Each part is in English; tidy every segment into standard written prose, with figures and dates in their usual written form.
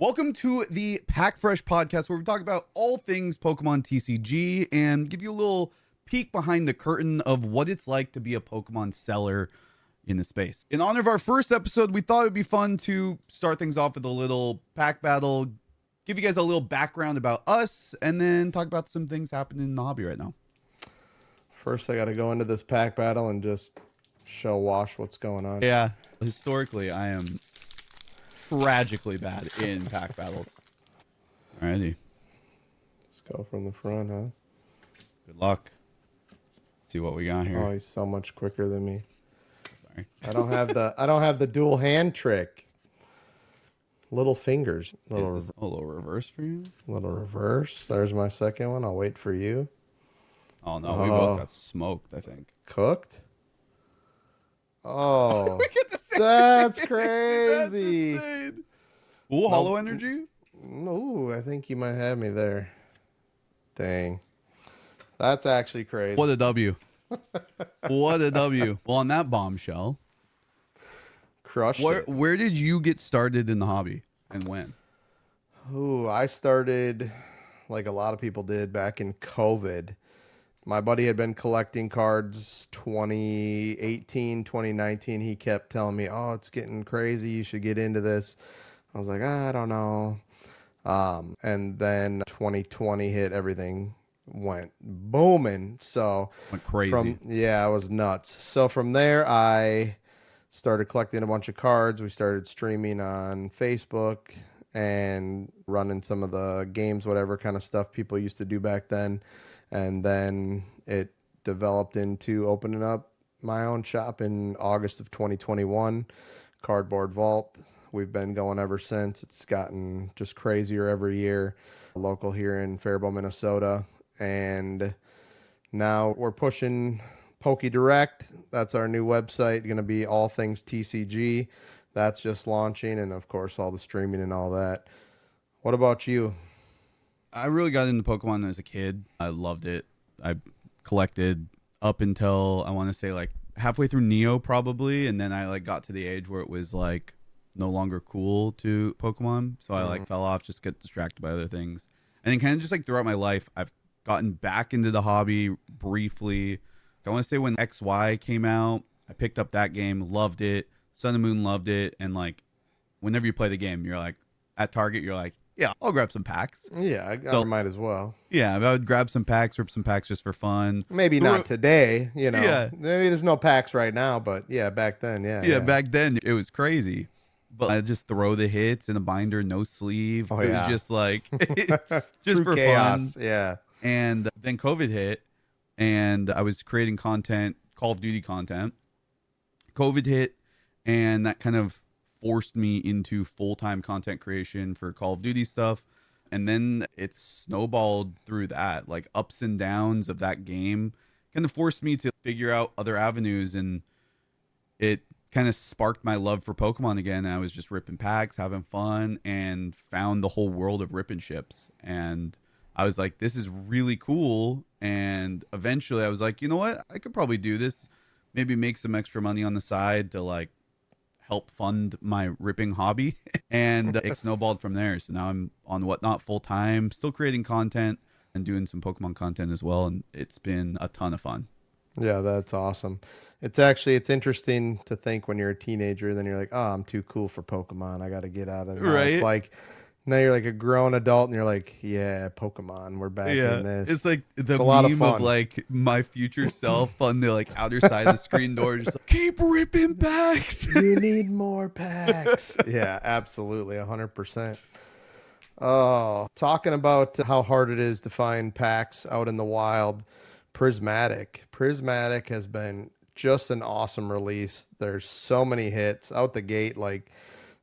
Welcome to the Pack Fresh podcast, where we talk about all things Pokemon TCG and give you a little peek behind the curtain of what it's like to be a Pokemon seller in the space. In honor of our first episode, we thought it would be fun to start things off with a little pack battle, give you guys a little background about us, and then talk about some things happening in the hobby right now. First, I got to go into this pack battle and just show Wash what's going on. Yeah, historically, I am tragically bad in pack battles. Alrighty. Let's go from the front, huh? Good luck. Let's see what we got here. Oh, he's so much quicker than me. Sorry. I don't have the dual hand trick. Little fingers. Is this a little reverse for you? Little reverse. There's my second one. I'll wait for you. Oh no, we both got smoked, I think. Cooked? Oh, We get the same that's thing. crazy. That's insane. Ooh, hollow energy? Ooh, I think you might have me there. Dang. That's actually crazy. What a W. What a W. Well, on that bombshell, Crushed it. where did you get started in the hobby and when? Ooh, I started like a lot of people did back in COVID. My buddy had been collecting cards 2018, 2019. He kept telling me, oh, it's getting crazy. You should get into this. I was like, I don't know. And then 2020 hit, everything went booming. So Went crazy. yeah, it was nuts. So from there, I started collecting a bunch of cards. We started streaming on Facebook and running some of the games, whatever kind of stuff people used to do back then. And then it developed into opening up my own shop in August of 2021, Cardboard Vault. We've been going ever since. It's gotten just crazier every year. Local here in Faribault, Minnesota. And now we're pushing Poke Direct. That's our new website, going to be all things TCG. That's just launching, and of course all the streaming and all that. What about you? I really got into Pokemon as a kid. I loved it. I collected up until I want to say like halfway through Neo probably, and then I like got to the age where it was like no longer cool to Pokemon, so I like fell off, just get distracted by other things. And then kind of just like throughout my life, I've gotten back into the hobby briefly. I want to say when XY came out, I picked up that game, loved it. Sun and Moon loved it, and like whenever you play the game, you're like at Target, you're like, yeah, I'll grab some packs. Yeah, I might as well. Yeah, I would grab some packs, rip some packs just for fun. Maybe not today, you know. Yeah. Maybe there's no packs right now, but yeah, back then, yeah. Yeah, back then it was crazy. But I just throw the hits in a binder, no sleeve. Oh, it yeah. was just like True for chaos. fun. Yeah. And then COVID hit, and I was creating content, Call of Duty content. COVID hit, and that kind of forced me into full-time content creation for Call of Duty stuff. And then it snowballed through that, like ups and downs of that game kind of forced me to figure out other avenues, and it kind of sparked my love for Pokemon again. And I was just ripping packs, having fun, and found the whole world of ripping ships. And I was like, this is really cool. And eventually I was like, you know what? I could probably do this, maybe make some extra money on the side to like help fund my ripping hobby. And it snowballed from there. So now I'm on Whatnot full time, still creating content and doing some Pokemon content as well. And it's been a ton of fun. Yeah, that's awesome. It's interesting to think when you're a teenager, then you're like, oh, I'm too cool for Pokemon. I got to get out of it. Right. It's like, now you're like a grown adult and you're like, yeah, Pokemon, we're back in this. It's like the a lot of meme fun. of like my future self on the like outer side of the screen door, just like, keep ripping packs. You need more packs. Yeah, absolutely. 100%. Oh, talking about how hard it is to find packs out in the wild. Prismatic has been just an awesome release. There's so many hits out the gate. Like,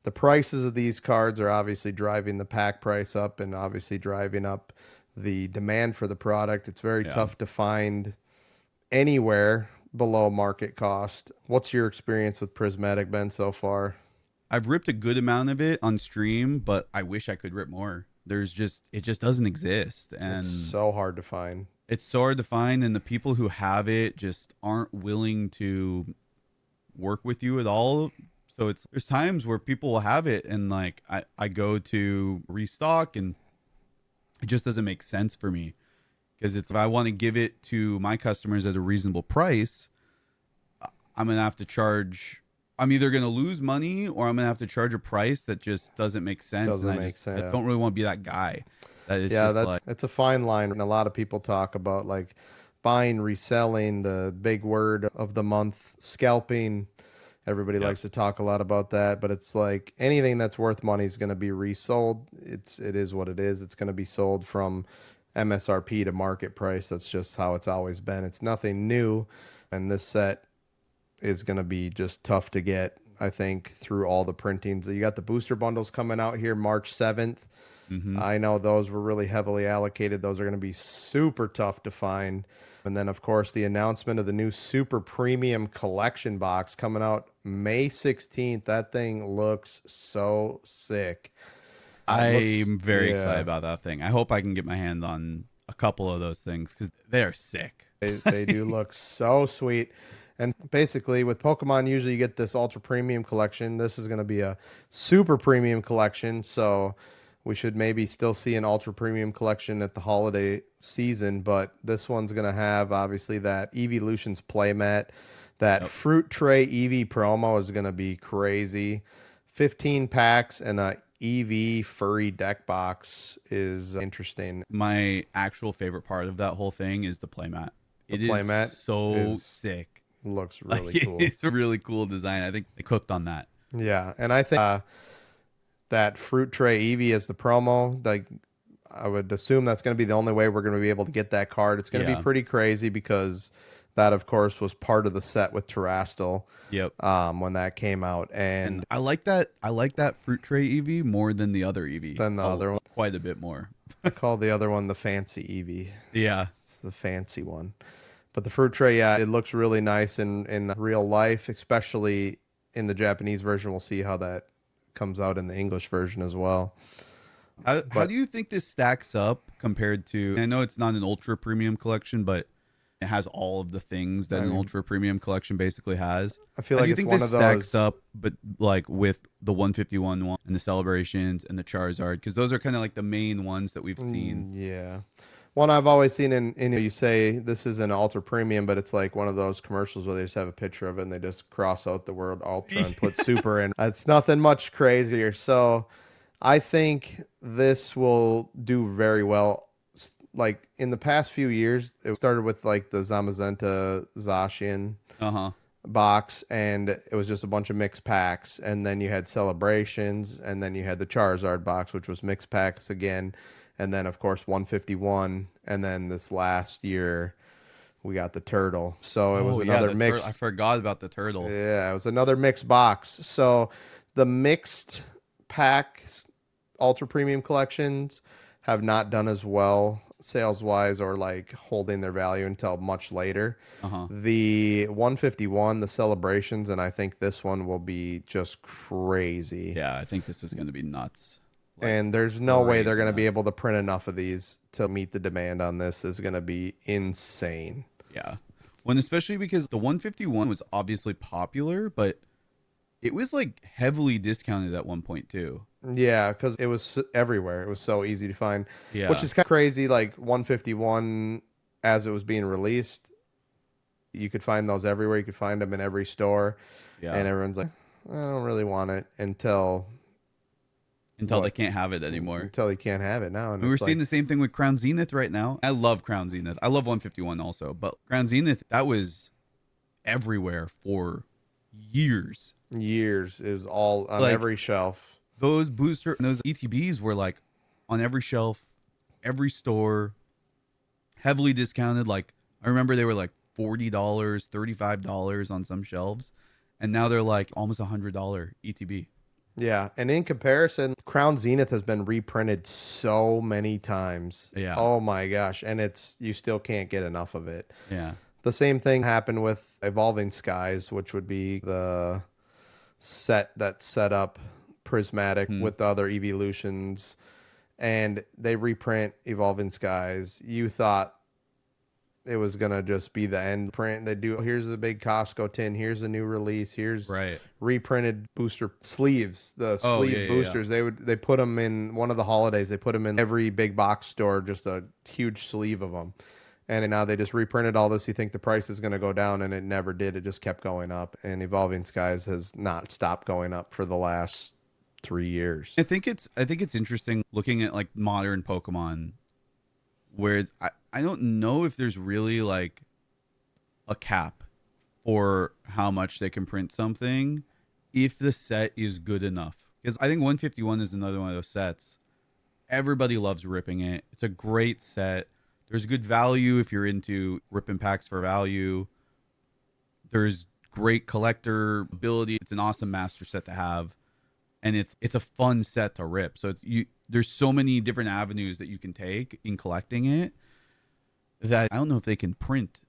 the prices of these cards are obviously driving the pack price up and obviously driving up the demand for the product. It's very tough to find anywhere below market cost. What's your experience with Prismatic been so far? I've ripped a good amount of it on stream, but I wish I could rip more. It just doesn't exist. And It's so hard to find. It's so hard to find, and the people who have it just aren't willing to work with you at all So there's times where people will have it and like I go to restock and it just doesn't make sense for me because it's if I want to give it to my customers at a reasonable price, I'm gonna have to charge. I'm either gonna lose money or I'm gonna have to charge a price that just doesn't make sense. And Doesn't make I sense. don't really want to be that guy. That is Yeah, just that's like it's a fine line, and a lot of people talk about like buying, reselling, the big word of the month, scalping. Everybody yep, likes to talk a lot about that, but it's like anything that's worth money is going to be resold. It is what it is. It's going to be sold from MSRP to market price. That's just how it's always been. It's nothing new, and this set is going to be just tough to get, I think, through all the printings. You got the booster bundles coming out here March 7th. mm-hmm. I know those were really heavily allocated. Those are going to be super tough to find. And then, of course, the announcement of the new Super Premium Collection box coming out May 16th. That thing looks so sick. I'm very excited Yeah, about that thing. I hope I can get my hand on a couple of those things because they're sick. they do look so sweet. And basically, with Pokemon, usually you get this Ultra Premium Collection. This is going to be a Super Premium Collection. So we should maybe still see an Ultra Premium Collection at the holiday season. But this one's going to have, obviously, that Evolutions playmat. That Yep. Fruit Tray EV promo is going to be crazy. 15 packs and a EV furry deck box is interesting. My actual favorite part of that whole thing is the playmat. The It is playmat so sick. looks Like, really cool. it's a really cool design. I think they cooked on that. Yeah, and I think that Fruit Tray Eevee is the promo. Like, I would assume that's going to be the only way we're going to be able to get that card. It's going to be Yeah. pretty crazy because that, of course, was part of the set with Terrastal Yep. when that came out, and And I like that. I like that fruit tray EV more than the other EV. then the other one, quite a bit more. I call the other one the Fancy Eevee. Yeah. It's the fancy one. But the Fruit Tray, yeah, it looks really nice in real life, especially in the Japanese version. We'll see how that comes out in the English version as well. How But do you think this stacks up compared to? I know it's not an ultra premium collection, but it has all of the things that I an mean, ultra premium collection basically has. I feel How like do you it's think one this of stacks those. up, but like with the 151 one and the celebrations and the Charizard? Because those are kind of like the main ones that we've seen. Yeah. One I've always seen in you say this is an ultra premium, but it's like one of those commercials where they just have a picture of it and they just cross out the word ultra and put super in. It's nothing much crazier. So I think this will do very well. Like in the past few years, it started with like the Zamazenta Zacian Uh huh. box, and it was just a bunch of mixed packs. And then you had celebrations, and then you had the Charizard box, which was mixed packs again. And then, of course, 151. And then this last year, we got the turtle. So it was Oh yeah, another the mix. I forgot about the turtle. Yeah, it was another mixed box. So the mixed pack ultra premium collections have not done as well sales wise or like holding their value until much later. Uh huh. The 151, the celebrations, and I think this one will be just crazy. Yeah, I think this is going to be nuts. Like And there's no way they're crazy going to be nuts. able to print enough of these to meet the demand on this. Is going to be insane. Yeah. When especially because the 151 was obviously popular, but it was like heavily discounted at one point too. Yeah, because it was everywhere. It was so easy to find, which Yeah. is kind of crazy. Like 151, as it was being released, you could find those everywhere. You could find them in every store, Yeah. and everyone's like, I don't really want it until Until they what? can't have it anymore. Until you can't have it now. And And we're it's seeing like, the same thing with Crown Zenith right now. I love Crown Zenith. I love 151 also, but Crown Zenith, that was everywhere for years. years is all on Like every shelf. those those ETBs were like on every shelf, every store, heavily discounted. Like I remember they were like $40, $35 on some shelves, and now they're like almost $100 ETB. Yeah, and in comparison, Crown Zenith has been reprinted so many times. Yeah. Oh my gosh, and it's you still can't get enough of it. Yeah. The same thing happened with Evolving Skies, which would be the set that set up Prismatic Hmm. with the other evolutions, and they reprint Evolving Skies. You thought it was gonna just be the end print. They do, here's a big Costco tin, here's a new release, here's Right. reprinted booster sleeves, the Oh, sleeve yeah. boosters. They put them in one of the holidays. They put them in every big box store, just a huge sleeve of them. And now they just reprinted all this. You think the price is going to go down, and it never did. It just kept going up. And Evolving Skies has not stopped going up for the last 3 years. I think it's interesting looking at like modern Pokemon, where I don't know if there's really like a cap for how much they can print something if the set is good enough. Because I think 151 is another one of those sets. Everybody loves ripping it. It's a great set. There's good value if you're into ripping packs for value. There's great collector ability. It's an awesome master set to have, and it's a fun set to rip. So there's so many different avenues that you can take in collecting it that I don't know if they can print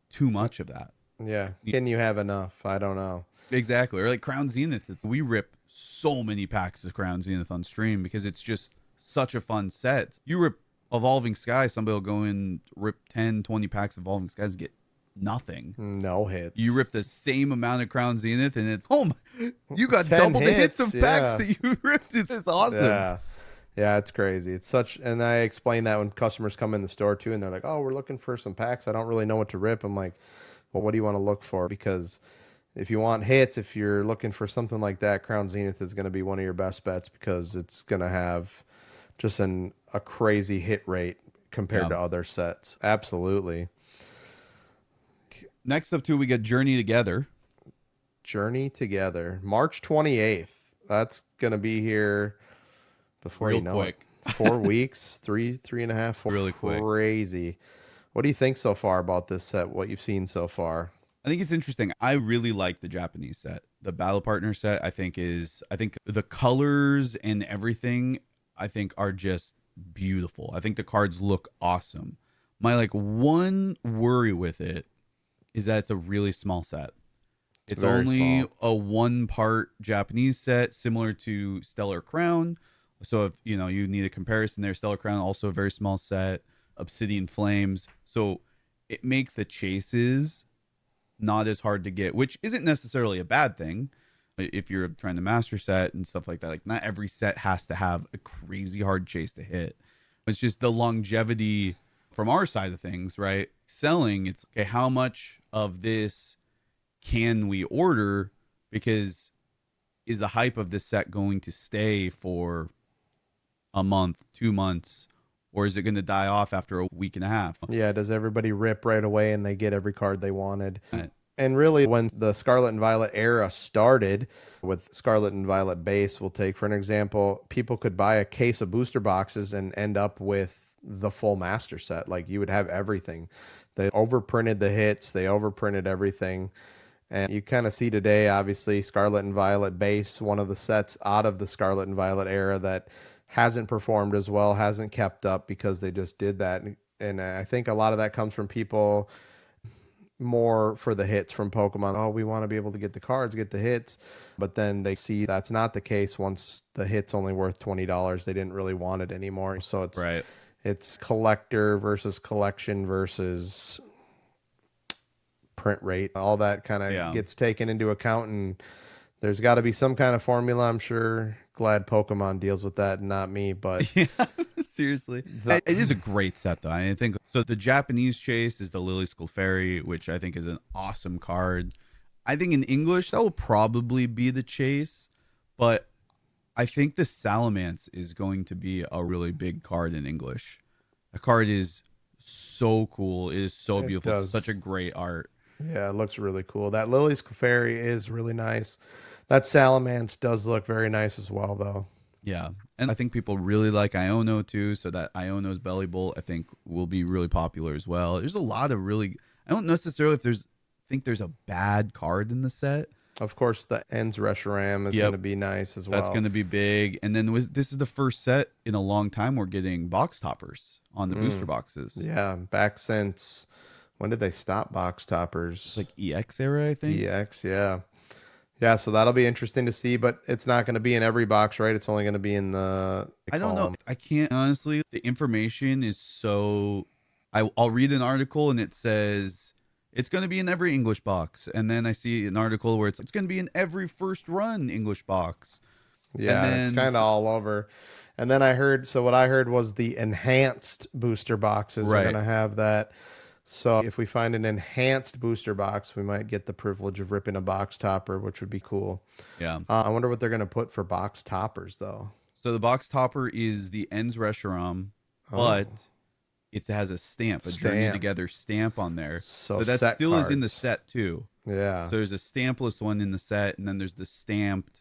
too much of that. Yeah. Can you have enough? I don't know. Exactly. Or like Crown Zenith. We rip so many packs of Crown Zenith on stream because it's just such a fun set. You rip Evolving Skies, somebody will go and rip 10, 20 packs of Evolving Skies and get nothing. No hits. You rip the same amount of Crown Zenith and it's, you got 10 double the hits of hits, packs yeah. that you ripped. It's awesome. Yeah. Yeah, it's crazy. It's such, and I explain that when customers come in the store too, and they're like, "Oh, we're looking for some packs. I don't really know what to rip." I'm like, "Well, what do you want to look for?" Because if you want hits, if you're looking for something like that, Crown Zenith is going to be one of your best bets because it's going to have just a crazy hit rate compared to other sets. Absolutely. Next up, too, we got Journey Together. Journey Together, March 28th. That's going to be here before Real you know quick. it. 4 weeks, three and a half, 4. Really quick. Crazy. What do you think so far about this set? What you've seen so far? I think it's interesting. I really like the Japanese set. The Battle Partner set, I think the colors and everything, I think are just beautiful. I think the cards look awesome. My like one worry with it is that it's a really small set. It's only small. a 1-part Japanese set, similar to Stellar Crown. So if you need a comparison there, Stellar Crown also a very small set, Obsidian Flames. So it makes the chases not as hard to get, which isn't necessarily a bad thing if you're trying to master set and stuff like that. Like not every set has to have a crazy hard chase to hit. It's just the longevity from our side of things, right? Selling, it's okay, how much of this can we order? Because is the hype of this set going to stay for a month, 2 months, or is it going to die off after a week and a half? Yeah, does everybody rip right away and they get every card they wanted? Right. And really, when the Scarlet and Violet era started with Scarlet and Violet base, we'll take for an example, people could buy a case of booster boxes and end up with the full master set. Like you would have everything. They overprinted the hits, they overprinted everything. And you kind of see today, obviously, Scarlet and Violet base, one of the sets out of the Scarlet and Violet era that hasn't performed as well, hasn't kept up because they just did that. And I think a lot of that comes from people more for the hits from Pokemon. Oh, we want to be able to get the cards, get the hits. But then they see that's not the case once the hit's only worth $20. They didn't really want it anymore. So it's Right. It's collector versus collection versus print rate. All that kind of gets taken into account, and there's got to be some kind of formula. I'm sure glad Pokemon deals with that and not me, but Yeah, seriously. It is a great set, though. I think so. The Japanese chase is the Lily Fairy, which I think is an awesome card. I think in English, that will probably be the chase, but I think the Salamence is going to be a really big card in English. The card is so cool. It is so beautiful. It's such a great art. Yeah, it looks really cool. That Lily's Clefairy is really nice. That Salamence does look very nice as well, though. Yeah. And I think people really like Iono, too. So that Iono's Belly Bolt, I think, will be really popular as well. There's a lot of really... I don't necessarily think there's a bad card in the set. Of course, the Ends Reshiram is going to be nice as well. That's going to be big. And then this is the first set in a long time we're getting box toppers on the booster boxes. Yeah, back since... When did they stop box toppers? Like EX era, I think. EX, yeah. Yeah, so that'll be interesting to see, but it's not going to be in every box, right? It's only going to be in the I don't know. I can't, honestly. The information is so... I'll read an article and it says it's going to be in every English box, and then I see an article where it's going to be in every first run English box, and Yeah, it's then kind of all over. And then I heard, so what I heard was the enhanced booster boxes are going right, to have that. So if we find an enhanced booster box, we might get the privilege of ripping a box topper, which would be cool. yeah. I wonder what they're going to put for box toppers, though. So the box topper is the Ends Reshiram, Oh, but it has a stamp, a Journey stamp. Together stamp on there. So So that set still is in the cards. set too. Yeah. So there's a stampless one in the set, and then there's the stamped.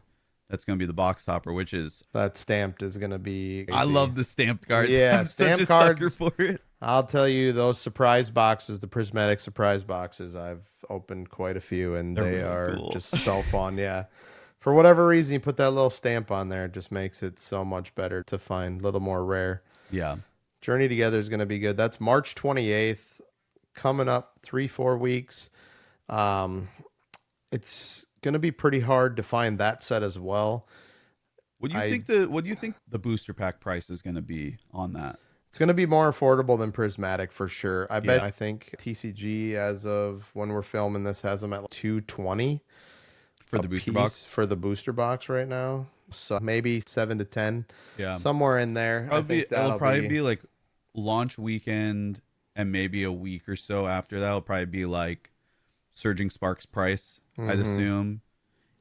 That's going to be the box topper, which is That stamped is going to be I crazy. love the stamped cards. Yeah, I'm such stamp a cards. sucker for it. I'll tell you, those surprise boxes, the prismatic surprise boxes, I've opened quite a few, and They're they really are cool. just so fun. Yeah. For whatever reason, you put that little stamp on there, it just makes it so much better to find, a little more rare. Yeah. Journey Together is going to be good. That's March 28th, coming up 3-4 weeks. It's going to be pretty hard to find that set as well. What do you think the booster pack price is going to be on that? It's going to be more affordable than Prismatic for sure. Yeah. I think TCG, as of when we're filming this, has them at like $220 For a the booster piece box? for the booster box right now. So maybe 7 to 10, Yeah. somewhere in there. I think It'll probably be like launch weekend, and maybe a week or so after that will probably be like Surging Sparks price, I'd assume.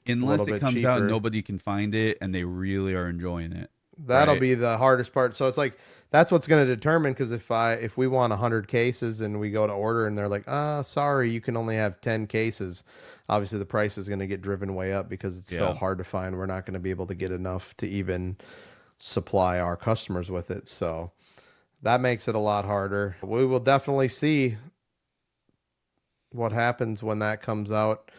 Unless little it bit comes out and cheaper. nobody can find it and they really are enjoying it. That'll right? be the hardest part. So it's like that's what's going to determine, because if we want 100 cases and we go to order and they're like, sorry, you can only have 10 cases. Obviously, the price is going to get driven way up because it's so Yeah. hard to find. We're not going to be able to get enough to even supply our customers with it. So that makes it a lot harder. We will definitely see what happens when that comes out.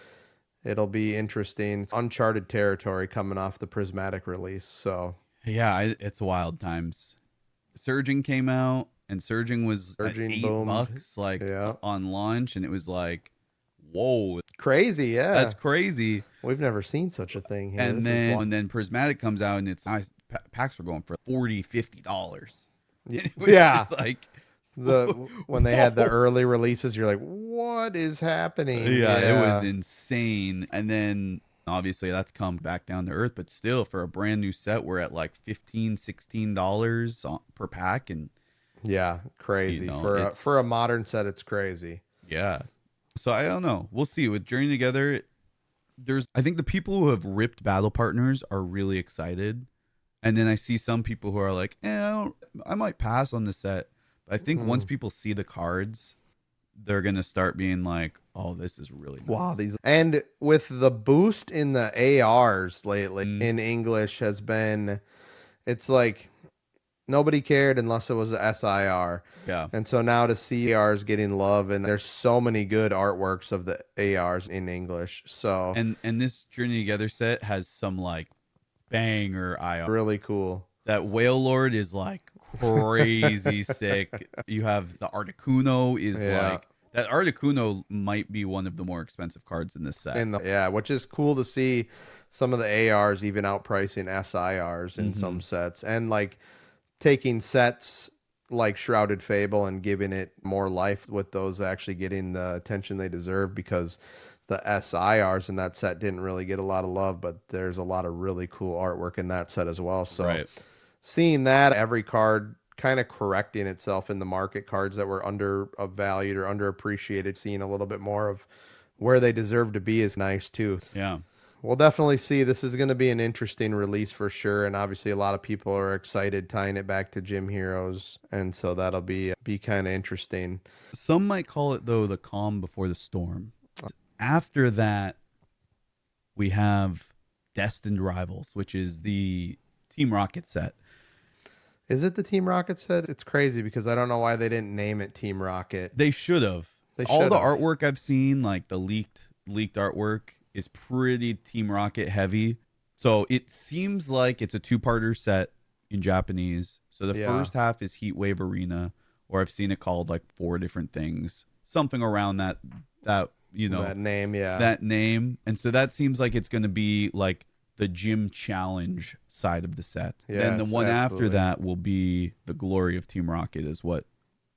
It'll be interesting. It's uncharted territory coming off the Prismatic release. So Yeah, it's wild times. Surging came out, and Surging was Surging at boomed. $8 like Yeah. on launch, and it was like, whoa, crazy, yeah. that's crazy. We've never seen such a thing here. And This is then wild. and then Prismatic comes out, and it's nice. Packs were going for $40-$50. It was Yeah. just like When they had the whoa. early releases, you're like, what is happening? Yeah, it was insane. And then obviously that's come back down to earth, but still for a brand new set, we're at like $15-$16 per pack. And Yeah, crazy. You know, For a modern set, it's crazy. yeah. So I don't know. We'll see. With Journey Together, I think the people who have ripped Battle Partners are really excited. And then I see some people who are like, I might pass on the set. But I think once people see the cards, they're going to start being like, oh, this is really nice. Wow, and with the boost in the ARs lately in English has been, it's like nobody cared unless it was a SIR. Yeah. And so now to see ARs getting love, and there's so many good artworks of the ARs in English. So And this Journey Together set has some like banger IR. really cool. That Whale Lord is like crazy sick. You have the Articuno is Yeah. like that Articuno might be one of the more expensive cards in this set. Which is cool to see some of the ARs even outpricing SIRs in some sets, and like taking sets like Shrouded Fable and giving it more life with those actually getting the attention they deserve, because the SIRs in that set didn't really get a lot of love, but there's a lot of really cool artwork in that set as well. So Right. seeing that, every card kind of correcting itself in the market, cards that were undervalued or underappreciated, seeing a little bit more of where they deserve to be is nice too. Yeah. We'll definitely see. This is going to be an interesting release for sure, and obviously a lot of people are excited tying it back to Gym Heroes, and so that'll be kind of interesting. Some might call it though the calm before the storm. After that, we have Destined Rivals, which is the Team Rocket set. Is it the Team Rocket set? It's crazy because I don't know why they didn't name it Team Rocket. They should have. All should the have. artwork I've seen, like the leaked artwork, is pretty Team Rocket heavy. So it seems like it's a two-parter set in Japanese. So the first half is Heat Wave Arena, or I've seen it called like 4 different things, something around that you know That name, yeah. that name. And so that seems like it's going to be like the gym challenge side of the set. Then the Yes, one absolutely. after that will be the glory of Team Rocket, is what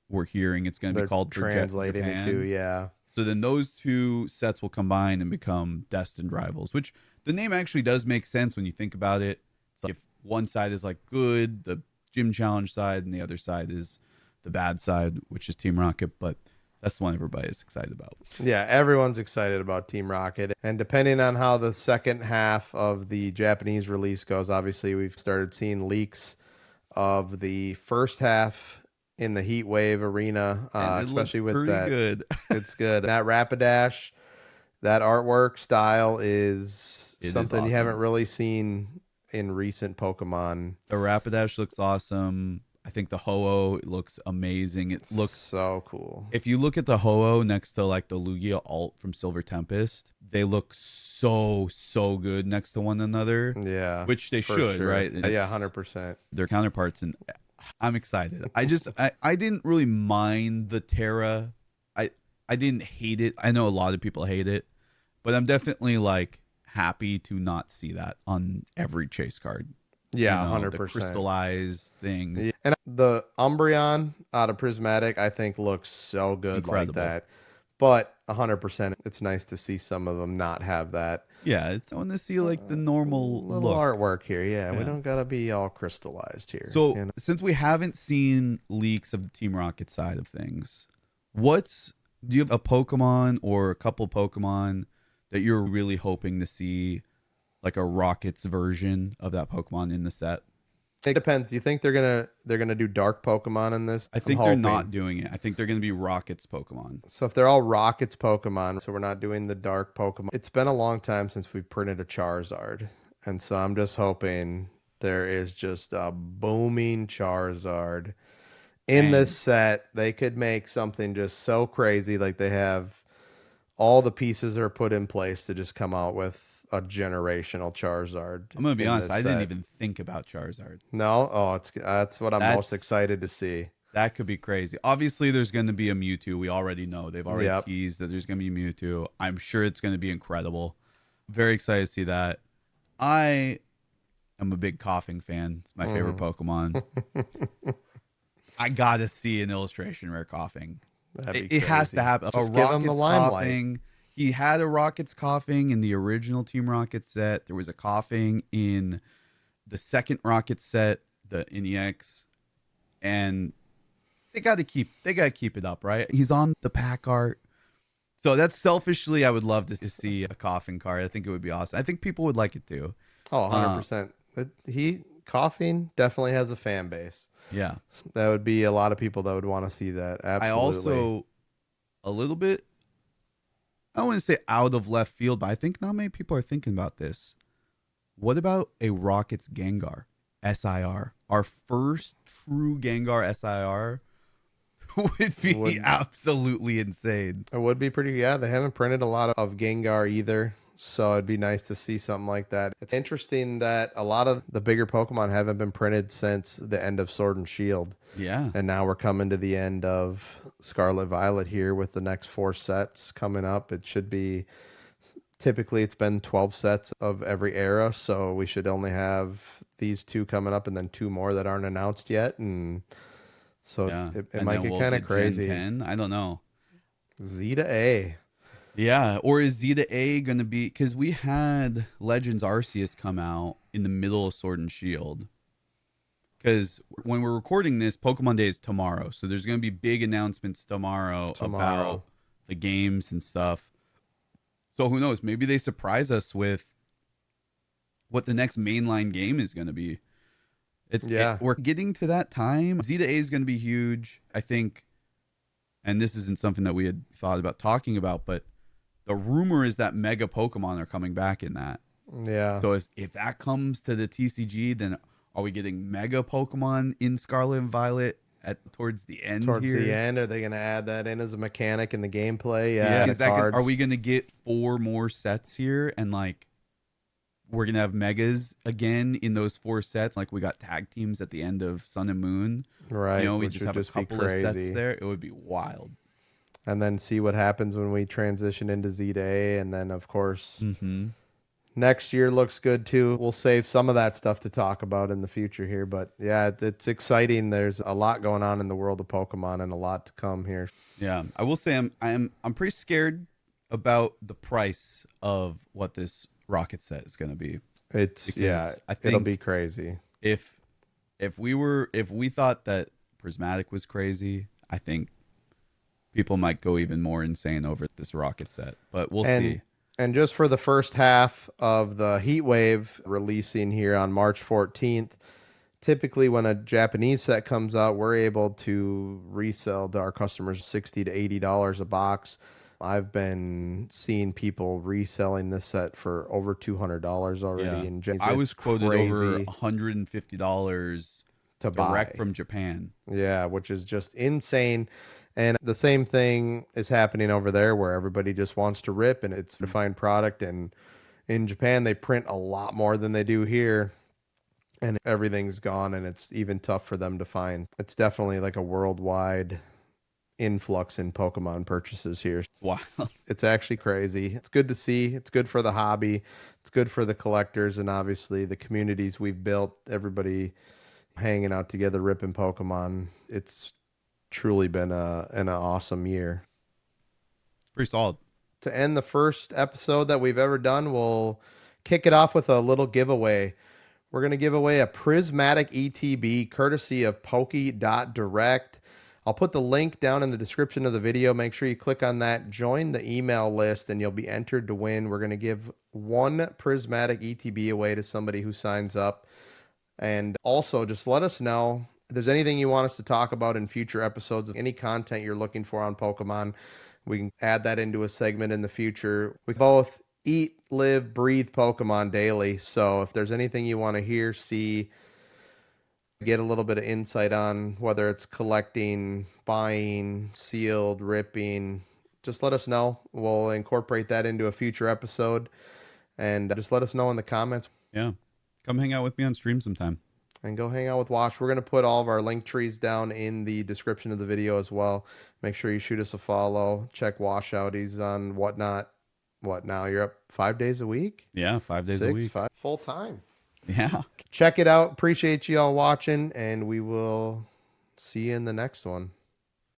we're hearing it's going to be They're called for translating it to, Japan. yeah. So then those two sets will combine and become Destined Rivals, which the name actually does make sense when you think about it. It's like if one side is like good, the gym challenge side, and the other side is the bad side, which is Team Rocket. But that's the one everybody is excited about. Yeah, everyone's excited about Team Rocket. And depending on how the second half of the Japanese release goes, obviously we've started seeing leaks of the first half in the Heat Wave arena, And it especially looks with pretty that. good. It's good. That Rapidash, that artwork style is It is something you awesome. haven't really seen in recent Pokemon. The Rapidash looks awesome. I think the Ho-Oh looks amazing. It looks so cool. If you look at the Ho-Oh next to like the Lugia alt from Silver Tempest, they look so good next to one another. Yeah, which they should, sure. right? Yeah, 100%. They're counterparts, and I'm excited. I didn't really mind the Terra. I didn't hate it. I know a lot of people hate it, but I'm definitely like happy to not see that on every chase card. Yeah, You know, 100%. the crystallized things. Yeah. And the Umbreon out of Prismatic, I think looks so good Incredible. like that. But 100%, it's nice to see some of them not have that. Yeah, it's I want to see like the normal little look. artwork here. Yeah, we Yeah. don't gotta be all crystallized here. So you know? since we haven't seen leaks of the Team Rocket side of things, do you have a Pokemon or a couple Pokemon that you're really hoping to see like a Rockets version of that Pokemon in the set? It depends. Do you think they're gonna do dark Pokemon in this? I think they're not doing it. I think they're going to be Rockets Pokemon. So if they're all Rockets Pokemon, so we're not doing the dark Pokemon. It's been a long time since we've printed a Charizard, and so I'm just hoping there is just a booming Charizard in this set. They could make something just so crazy, like they have all the pieces are put in place to just come out with a generational Charizard. I'm going to be honest, I didn't even think about Charizard. No? Oh, that's what I'm most excited to see. That could be crazy. Obviously, there's going to be a Mewtwo. We already know. They've already teased that there's going to be Mewtwo. I'm sure it's going to be incredible. Very excited to see that. I am a big coughing fan. It's my favorite Pokemon. I got to see an illustration rare coughing. It has to happen. Just a give him the Rockets limelight. coughing. He had a Rockets coughing in the original Team Rocket set. There was a coughing in the second Rocket set, the NEX, and they got to keep it up, right? He's on the pack art. So that's selfishly, I would love to see a coughing card. I think it would be awesome. I think people would like it too. Oh, 100%. Coughing definitely has a fan base. Yeah. That would be a lot of people that would want to see that. Absolutely. I also, a little bit, I don't want to say out of left field, but I think not many people are thinking about this. What about a Rockets Gengar SIR? Our first true Gengar SIR would be absolutely insane. It would be pretty, yeah. They haven't printed a lot of Gengar either, so it'd be nice to see something like that. It's interesting that a lot of the bigger Pokemon haven't been printed since the end of Sword and Shield. Yeah. And now we're coming to the end of Scarlet Violet here with the next 4 sets coming up. It should be, typically it's been 12 sets of every era, so we should only have these 2 coming up and then 2 more that aren't announced yet. And so it might get kind of crazy. Gen 10? I don't know. Z to A. Yeah, or is Z to A going to be... Because we had Legends Arceus come out in the middle of Sword and Shield. Because when we're recording this, Pokemon Day is tomorrow. So there's going to be big announcements tomorrow about the games and stuff. So who knows? Maybe they surprise us with what the next mainline game is going to be. We're getting to that time. Z to A is going to be huge, I think. And this isn't something that we had thought about talking about, but the rumor is that Mega Pokemon are coming back in that. Yeah. So if that comes to the TCG, then are we getting Mega Pokemon in Scarlet and Violet towards the end? Towards the end, are they going to add that in as a mechanic in the gameplay? Yeah. Are we going to get 4 more sets here, and like we're going to have Megas again in those 4 sets? Like we got tag teams at the end of Sun and Moon. Right. We just have a couple of sets there. It would be wild. And then see what happens when we transition into Z to A, and then of course, Next year looks good too. We'll save some of that stuff to talk about in the future here, but yeah, it's exciting. There's a lot going on in the world of Pokemon and a lot to come here. Yeah, I will say I'm pretty scared about the price of what this rocket set is going to be, Yeah, because I it'll be think crazy. if if we thought that Prismatic was crazy, I think people might go even more insane over this rocket set. But we'll And see. and just for the first half of the heat wave releasing here on March 14th, typically when a Japanese set comes out, we're able to resell to our customers $60 to $80 a box. I've been seeing people reselling this set for over $200 already Yeah, in Japan. I It's was quoted over crazy $150 to direct buy. from Japan. Yeah, which is just insane. And the same thing is happening over there where everybody just wants to rip and it's a defined product. And in Japan, they print a lot more than they do here. And everything's gone and it's even tough for them to find. It's definitely like a worldwide influx in Pokemon purchases here. It's wild. It's actually crazy. It's good to see. It's good for the hobby. It's good for the collectors and obviously the communities we've built. Everybody hanging out together, ripping Pokemon. It's truly been an awesome year. Pretty solid. To end the first episode that we've ever done, we'll kick it off with a little giveaway. We're going to give away a Prismatic ETB courtesy of Poke.direct. I'll put the link down in the description of the video. Make sure you click on that, join the email list, and you'll be entered to win. We're going to give one Prismatic ETB away to somebody who signs up. And also, just let us know if there's anything you want us to talk about in future episodes, any content you're looking for on Pokemon. We can add that into a segment in the future. We both eat, live, breathe Pokemon daily. So if there's anything you want to hear, see, get a little bit of insight on whether it's collecting, buying, sealed, ripping, just let us know. We'll incorporate that into a future episode. And just let us know in the comments. Yeah, come hang out with me on stream sometime. And go hang out with Wash. We're going to put all of our link trees down in the description of the video as well. Make sure you shoot us a follow. Check Wash out. He's on Whatnot. What now? You're up 5 days a week? Yeah, 5 days a week. 5 full time. Yeah. Check it out. Appreciate you all watching, and we will see you in the next one.